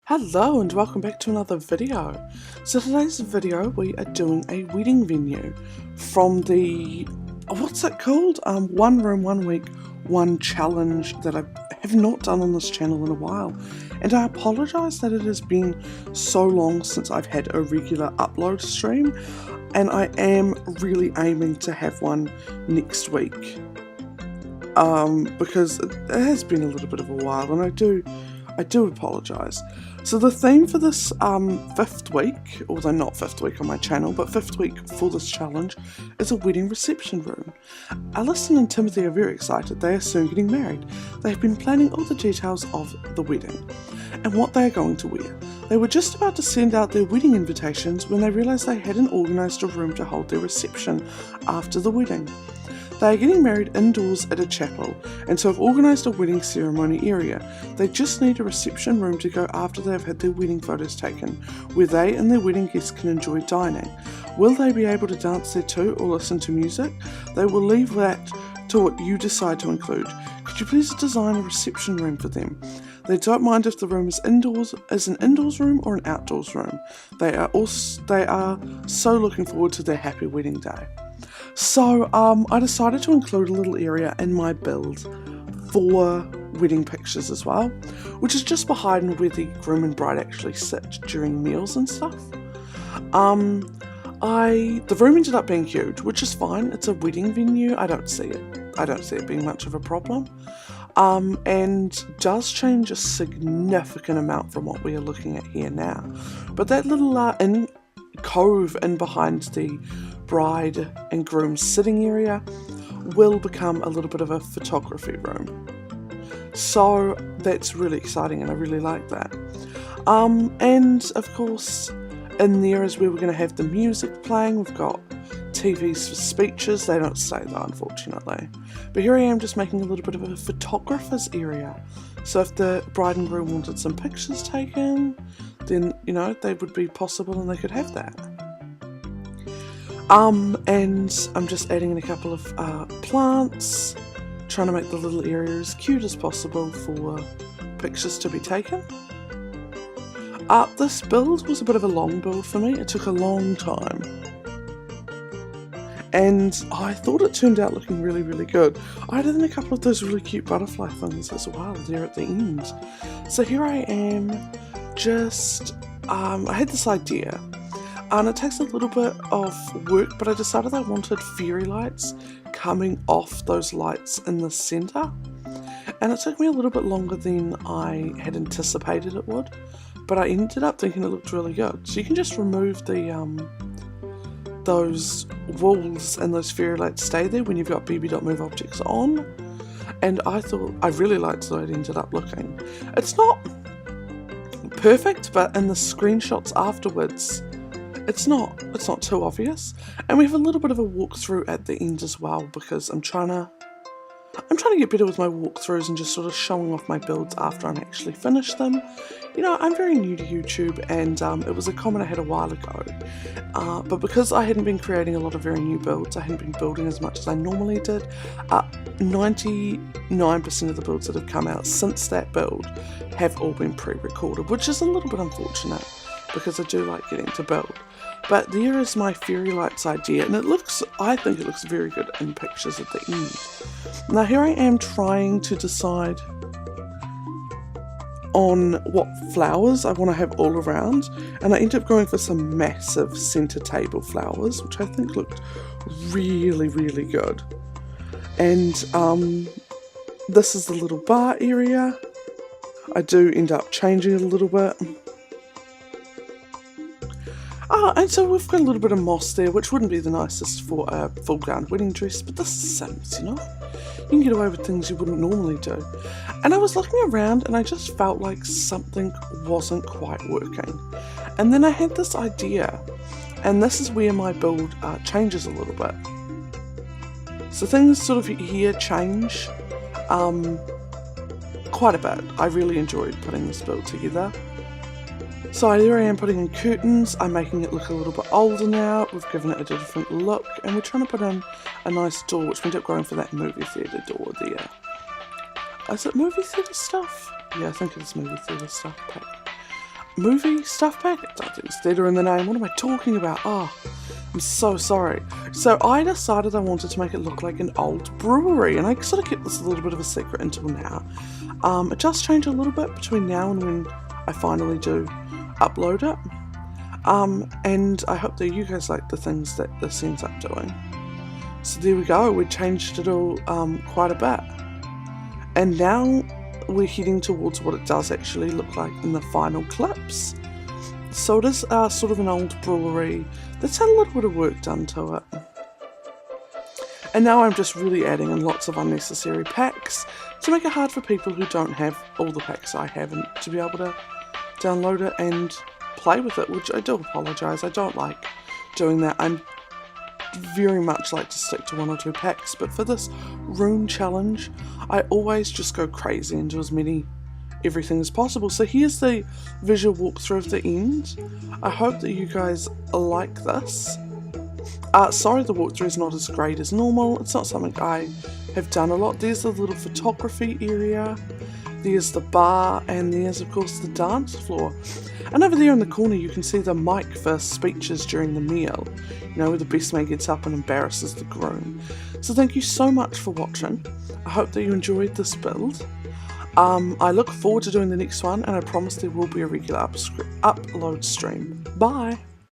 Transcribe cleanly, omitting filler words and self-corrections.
Hello and welcome back to another video. So today's video we are doing a wedding venue from the, what's it called? One room, 1 week, 1 challenge that I have not done on this channel in a while. And I apologise that it has been so long since I've had a regular upload stream, and I am really aiming to have one next week. Because it has been a little bit of a while, and I do apologise. So the theme for this 5th week, although not 5th week on my channel, but 5th week for this challenge, is a wedding reception room. Alison and Timothy are very excited. They are soon getting married. They have been planning all the details of the wedding and what they are going to wear. They were just about to send out their wedding invitations when they realised they hadn't organised a room to hold their reception after the wedding. They are getting married indoors at a chapel, and so have organised a wedding ceremony area. They just need a reception room to go after they have had their wedding photos taken, where they and their wedding guests can enjoy dining. Will they be able to dance there too or listen to music? They will leave that to what you decide to include. Could you please design a reception room for them? They don't mind if the room is an indoors room or an outdoors room. They are so looking forward to their happy wedding day. So I decided to include a little area in my build for wedding pictures as well, which is just behind where the groom and bride actually sit during meals and stuff. The room ended up being huge, which is fine. It's a wedding venue. I don't see it being much of a problem. And does change a significant amount from what we are looking at here now. But that little cove in behind the bride and groom sitting area will become a little bit of a photography room. So that's really exciting, and I really like that. And of course in there is where we're going to have the music playing. We've got TVs for speeches. They don't stay though, unfortunately. But here I am just making a little bit of a photographer's area. So if the bride and groom wanted some pictures taken, then, you know, they would be possible and they could have that. And I'm just adding in a couple of plants, trying to make the little area as cute as possible for pictures to be taken. This build was a bit of a long build for me. It took a long time. And I thought it turned out looking really, really good. I added in a couple of those really cute butterfly things as well there at the end. So here I am, just, I had this idea, and it takes a little bit of work, but I decided I wanted fairy lights coming off those lights in the centre. And it took me a little bit longer than I had anticipated it would, but I ended up thinking it looked really good. So you can just remove the those walls and those fairy lights stay there when you've got BB.move objects on. And I really liked the way it ended up looking. It's not perfect, but in the screenshots afterwards, it's not too obvious. And we have a little bit of a walkthrough at the end as well, because I'm trying to get better with my walkthroughs and just sort of showing off my builds after I'm actually finished them. You know, I'm very new to YouTube, and it was a comment I had a while ago. But because I hadn't been creating a lot of very new builds, I hadn't been building as much as I normally did, 99% of the builds that have come out since that build have all been pre-recorded, which is a little bit unfortunate because I do like getting to build. But there is my fairy lights idea, and I think it looks very good in pictures at the end. Now here I am trying to decide on what flowers I want to have all around, and I ended up going for some massive centre table flowers, which I think looked really, really good. And this is the little bar area. I do end up changing it a little bit. And so we've got a little bit of moss there, which wouldn't be the nicest for a full gown wedding dress, but this is Sims, you know? You can get away with things you wouldn't normally do. And I was looking around and I just felt like something wasn't quite working. And then I had this idea, and this is where my build changes a little bit. So things sort of here change quite a bit. I really enjoyed putting this build together. So there I am putting in curtains. I'm making it look a little bit older now. We've given it a different look, and we're trying to put in a nice door, which we ended up going for that movie theatre door there. Is it movie theatre stuff? Yeah, I think it is movie theatre stuff. movie stuff pack. I don't think it's theatre in the name. What am I talking about? Oh, I'm so sorry. So I decided I wanted to make it look like an old brewery, and I sort of kept this a little bit of a secret until now. It does change a little bit between now and when I finally do upload it. And I hope that you guys like the things that this ends up doing. So there we go, we changed it all quite a bit. And now we're heading towards what it does actually look like in the final clips. So it is sort of an old brewery that's had a little bit of work done to it. And now I'm just really adding in lots of unnecessary packs to make it hard for people who don't have all the packs I have and to be able to download it and play with it, which I do apologise, I don't like doing that. I'm very much like to stick to 1 or 2 packs, but for this room challenge I always just go crazy and do as many everything as possible. So here's the visual walkthrough of the end. I hope that you guys like this. Sorry the walkthrough is not as great as normal, it's not something I have done a lot. There's the little photography area, there's the bar, and there's of course the dance floor. And over there in the corner you can see the mic for speeches during the meal, you know, where the best man gets up and embarrasses the groom. So thank you so much for watching. I hope that you enjoyed this build. I look forward to doing the next one, and I promise there will be a regular upload stream. Bye!